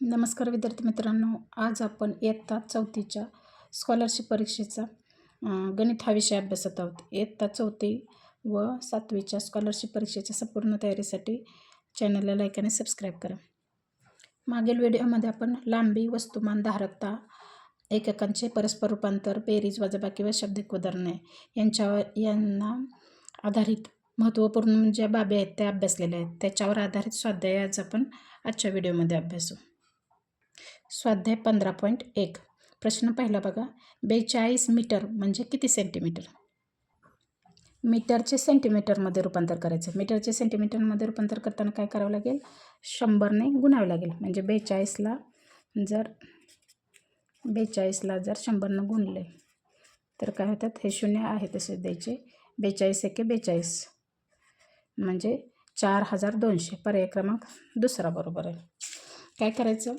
नमस्कार विद्यार्थी मित्रांनो, आज आपण इयत्ता 4थीच्या स्कॉलरशिप परीक्षेचा गणित हा विषय अभ्यासत आहोत. इयत्ता 4थी व 7वीच्या स्कॉलरशिप परीक्षेच्या संपूर्ण तयारीसाठी चॅनलला लाईक आणि सबस्क्राईब करा. मागील व्हिडिओमध्ये आपण लांबी, वस्तुमान, धारकता, एककांचे परस्पर रूपांतर, बेरीज, वजाबाकी व शाब्दिक उदाहरणे यांना आधारित महत्त्वपूर्ण ज्या बाबी आहेत त्या अभ्यासलेल्या आहेत. त्याच्यावर आधारित स्वाध्याय आज आपण आजच्या व्हिडिओमध्ये अभ्यासू. स्वाध्याय 15.1 प्रश्न पहिला बघा. 42 मीटर म्हणजे किती सेंटीमीटर? मीटरचे सेंटीमीटरमध्ये रूपांतर करायचं. मीटरचे सेंटीमीटरमध्ये रूपांतर करताना काय करावं लागेल? 100ने गुणावे लागेल. म्हणजे 42ला जर 100ने गुणले तर काय होतात? हे शून्य आहे तसे द्यायचे. 42 एके 42 म्हणजे 4200. पर्याय क्रमांक दुसरा बरोबर आहे. काय करायचं?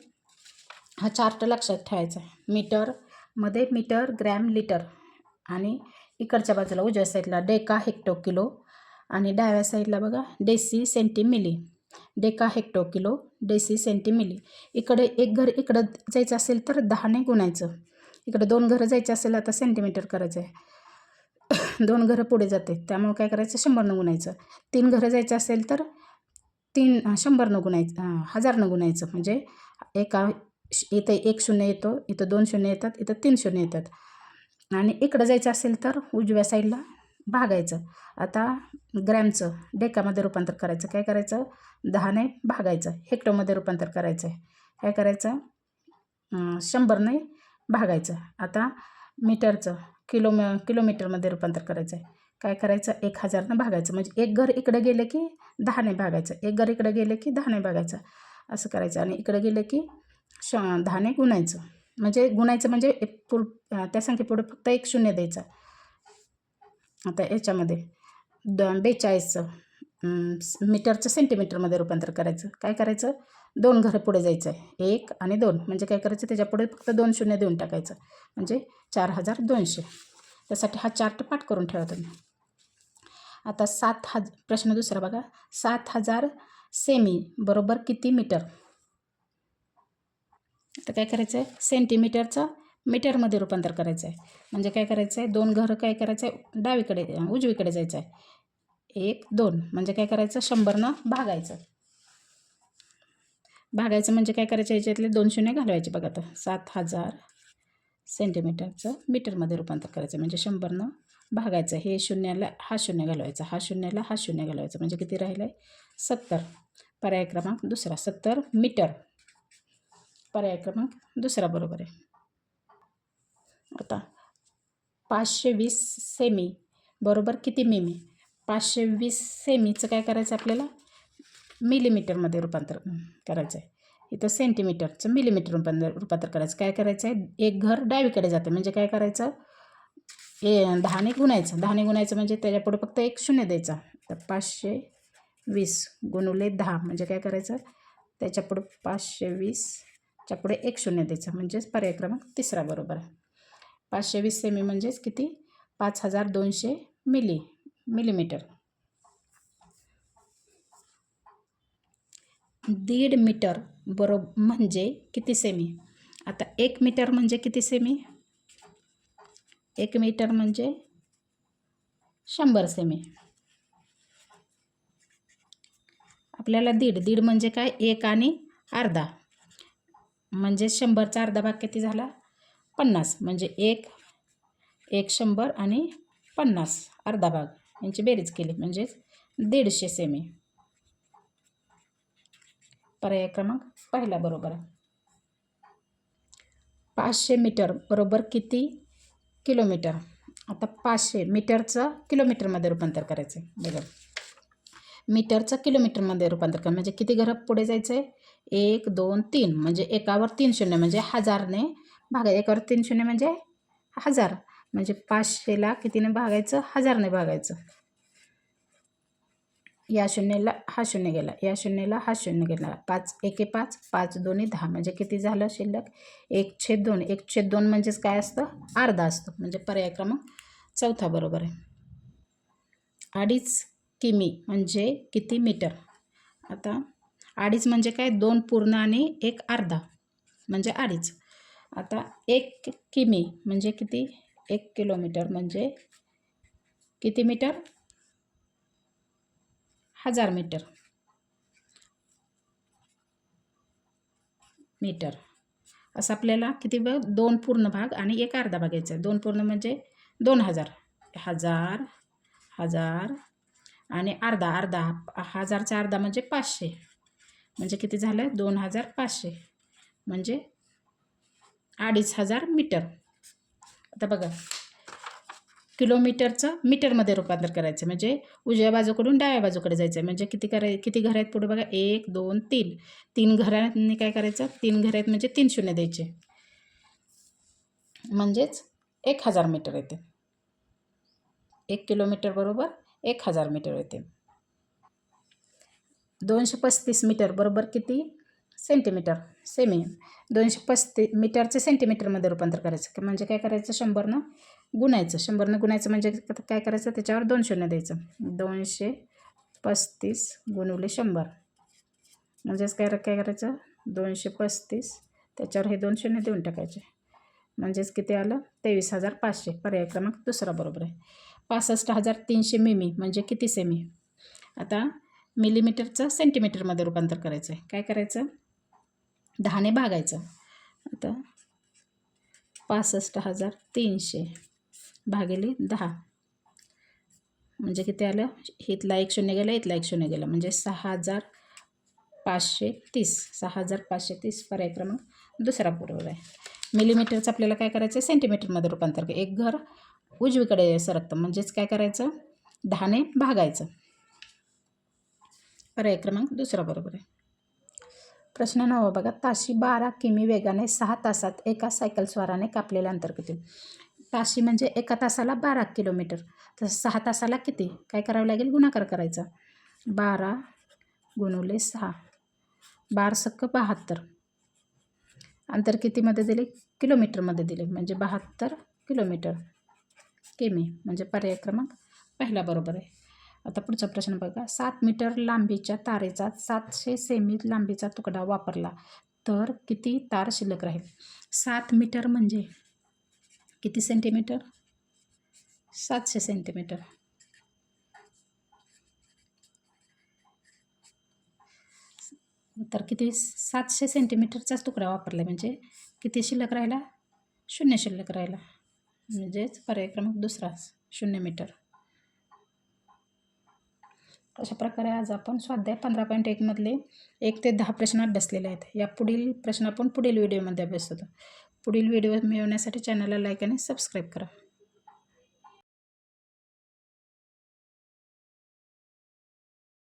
हा चार्ट लक्षात ठेवायचा. मीटरमध्ये मीटर, ग्रॅम, लिटर आणि इकडच्या बाजूला उजव्या साईडला डेका, हेक्टो, किलो आणि डाव्या साईडला बघा deci, centi, milli. Deka, hecto, kilo, deci, centi, milli. इकडे एक घर इकडं जायचं असेल तर 10ने गुणायचं. इकडे 2 घरं जायचं असेल आता सेंटीमीटर करायचं आहे. 2 घरं पुढे जाते त्यामुळे काय करायचं? 100ने गुणायचं. 3 घरं जायचं असेल तर 100ने गुणायचं, 1000ने गुणायचं. म्हणजे इथं 1 शून्य येतो, इथं 2 शून्य येतात, इथं 3 शून्य येतात. आणि इकडं जायचं असेल तर उजव्या साईडला भागायचं. आता ग्रॅमचं डेकामध्ये रूपांतर करायचं. काय करायचं? 10ने भागायचं. हेक्टोमध्ये रूपांतर करायचं आहे. काय करायचं? 100ने भागायचं. आता मीटरचं किलोमीटरमध्ये रूपांतर करायचं आहे. काय करायचं? 1000ने भागायचं. म्हणजे एक घर इकडे गेले की 10ने भागायचं. एक घर इकडे गेले की 10ने भागायचं. असं करायचं. आणि इकडे गेले की 10ने गुणायचं. म्हणजे गुणायचं म्हणजे त्या संख्येपुढे फक्त 1 शून्य द्यायचा. आता याच्यामध्ये 42चं मीटरचं सेंटीमीटरमध्ये रूपांतर करायचं. काय करायचं? 2 घरं पुढे जायचं आहे. 1 आणि 2 म्हणजे काय करायचं? त्याच्यापुढे फक्त 2 शून्य देऊन टाकायचं. म्हणजे 4200. त्यासाठी हा चार्ट पाठ करून ठेवा तुम्ही. आता प्रश्न दुसरा बघा. 7000 सेमी बरोबर किती मीटर? आता काय करायचं आहे? सेंटीमीटरचं मीटरमध्ये रूपांतर करायचं आहे. म्हणजे काय करायचं आहे? 2 घरं काय करायचं आहे? डावीकडे उजवीकडे जायचं आहे. 1 2 म्हणजे काय करायचं? 100ने भागायचं. भागायचं म्हणजे काय करायचं? याच्यातले 2 शून्य घालवायचे. बघा आता 7000 सेंटीमीटरचं मीटरमध्ये रूपांतर करायचं. म्हणजे 100ने भागायचं. हे शून्याला हा शून्य घालवायचा, हा शून्याला हा शून्य घालवायचं. म्हणजे किती राहिलं आहे? 70. पर्याय क्रमांक दुसरा 70 मीटर. पर्याय क्रमांक दुसरा बरोबर आहे. आता 520 सेमी बरोबर किती मिमी? 520 सेमीचं काय करायचं आपल्याला? मिलीमीटरमध्ये रूपांतर करायचं आहे. इथं सेंटीमीटरचं मिलीमीटर रूपांतर करायचं. काय करायचं आहे? एक घर डावीकडे जाते म्हणजे काय करायचं? 10ने गुणायचं. 10ने गुणायचं म्हणजे त्याच्यापुढे फक्त 1 शून्य द्यायचा. तर 520 गुणुले 10 म्हणजे काय करायचं? त्याच्यापुढे 520च्या पुढे 1 शून्य द्यायचं. म्हणजेच पर्याय क्रमांक तिसरा बरोबर आहे. 520 सेमी म्हणजेच किती? 5200 मिलीमीटर. 1.5 मीटर बरोबर म्हणजे किती सेमी? आता 1 मीटर म्हणजे किती सेमी? 1 मीटर म्हणजे 100 सेमी. आपल्याला दीड म्हणजे काय? 1 आणि अर्धा म्हणजे 100चा अर्धा भाग किती झाला? 50. म्हणजे 1 100 आणि 50 अर्धा भाग यांची बेरीज केली म्हणजे 150 सेमी. पर्याय क्रमांक पहिला बरोबर आहे. 500 मीटर बरोबर किती किलोमीटर? आता 500 मीटरचं किलोमीटरमध्ये रूपांतर करायचं आहे. बघा मीटरचं किलोमीटरमध्ये रूपांतर करा म्हणजे किती घरं पुढे जायचं आहे? 1 2 3 म्हणजे एकावर 3 शून्य म्हणजे 1000ने भागायचं. एकावर 3 शून्य म्हणजे 1000 म्हणजे 500ला कितीने भागायचं? 1000ने भागायचं. या शून्याला हा शून्य गेला, या शून्याला हा शून्य गेला. 5 एके 5 5 दोन्ही 10 म्हणजे किती झालं शिल्लक? 1/2. 1/2 म्हणजेच काय असतं? अर्धा असतो. म्हणजे पर्याय क्रमांक चौथा बरोबर आहे. 2.5 किमी म्हणजे किती मीटर? आता अडीच म्हणजे काय, 2 पूर्ण आणि 1 अर्धा म्हणजे अडीच. आता 1 किमी म्हणजे किती, 1 किलोमीटर म्हणजे किती मीटर, 1000 मीटर. मीटर असं आपल्याला किती भाग, 2 पूर्ण भाग आणि 1 अर्धा भाग घ्यायचा आहे. 2 पूर्ण म्हणजे 2000, 1000, 1000 आणि अर्धा, अर्धा 1000चा अर्धा म्हणजे 500, म्हणजे किती झालं, 2500 म्हणजे 2500 मीटर. आता बघा, किलोमीटरचं मीटरमध्ये रूपांतर करायचं म्हणजे उजव्या बाजूकडून डाव्या बाजूकडे जायचं आहे. म्हणजे किती घर आहेत पुढे बघा, 1 2 3, 3 घरांनी काय करायचं, 3 घर आहेत म्हणजे 3 शून्य द्यायचे, म्हणजेच 1000 मीटर येते. 1 किलोमीटर बरोबर 1000 मीटर येते. 235 मीटर बरोबर किती सेंटीमीटर, सेमी. 235 मीटरचे सेंटीमीटरमध्ये रूपांतर करायचं म्हणजे काय करायचं, 100नं गुणायचं. 100नं गुणायचं म्हणजे काय करायचं, त्याच्यावर 2 शून्य द्यायचं. 235 गुणिले 100 म्हणजेच काय करायचं, 235 त्याच्यावर हे 2 शून्य देऊन टाकायचे, म्हणजेच किती आलं, 23500. पर्याय क्रमांक दुसरा बरोबर आहे. 65300 मिमी म्हणजे किती सेमी. आता मिलीमीटरचं सेंटीमीटरमध्ये रूपांतर करायचं आहे. काय करायचं, 10ने भागायचं. आता 65300 भागिले 10 म्हणजे किती आलं, इथला 1 शून्य गेला, इथला 1 शून्य गेला म्हणजे 6530. 6530 पर्याय क्रमांक दुसरा बरोबर आहे. मिलीमीटरचं आपल्याला काय करायचं, सेंटीमीटरमध्ये रूपांतर करायचं. एक घर उजवीकडे सरकतं म्हणजेच काय करायचं, 10ने भागायचं. पर्याय क्रमांक दुसरा बरोबर आहे. प्रश्न 9 बघा, ताशी 12 किमी वेगाने 6 तासात एका सायकल स्वाराने कापलेले अंतर किती. ताशी म्हणजे एका तासाला 12 किलोमीटर, तर 6 तासाला किती, काय करावं लागेल, गुणाकार करायचा. 12 गुणिले 6, 12 सक्क 72. अंतर कितीमध्ये दिले, किलोमीटरमध्ये दिले म्हणजे 72 किलोमीटर किमी म्हणजे पर्याय क्रमांक पहिला बरोबर आहे. आता पुढचा प्रश्न बघा, 7 मीटर लांबीच्या तारेचा 700 सेमी लांबीचा तुकडा वापरला तर किती तार शिल्लक राहील. 7 मीटर म्हणजे किती सेंटीमीटर, 700 सेंटीमीटर. तर किती, 700 सेंटीमीटरचाच तुकडा वापरला म्हणजे किती शिल्लक राहिला, 0 शिल्लक राहिला म्हणजेच पर्याय क्रमांक दुसरा 0 मीटर. अशा प्रकारे आज आपण स्वाध्याय 15.1 मधले 1 ते 10 प्रश्न अभ्यासलेले आहेत. या पुढील प्रश्न आपण पुढील व्हिडिओमध्ये अभ्यास होतो. पुढील व्हिडिओ मिळवण्यासाठी चॅनलला लाईक आणि सबस्क्राईब करा.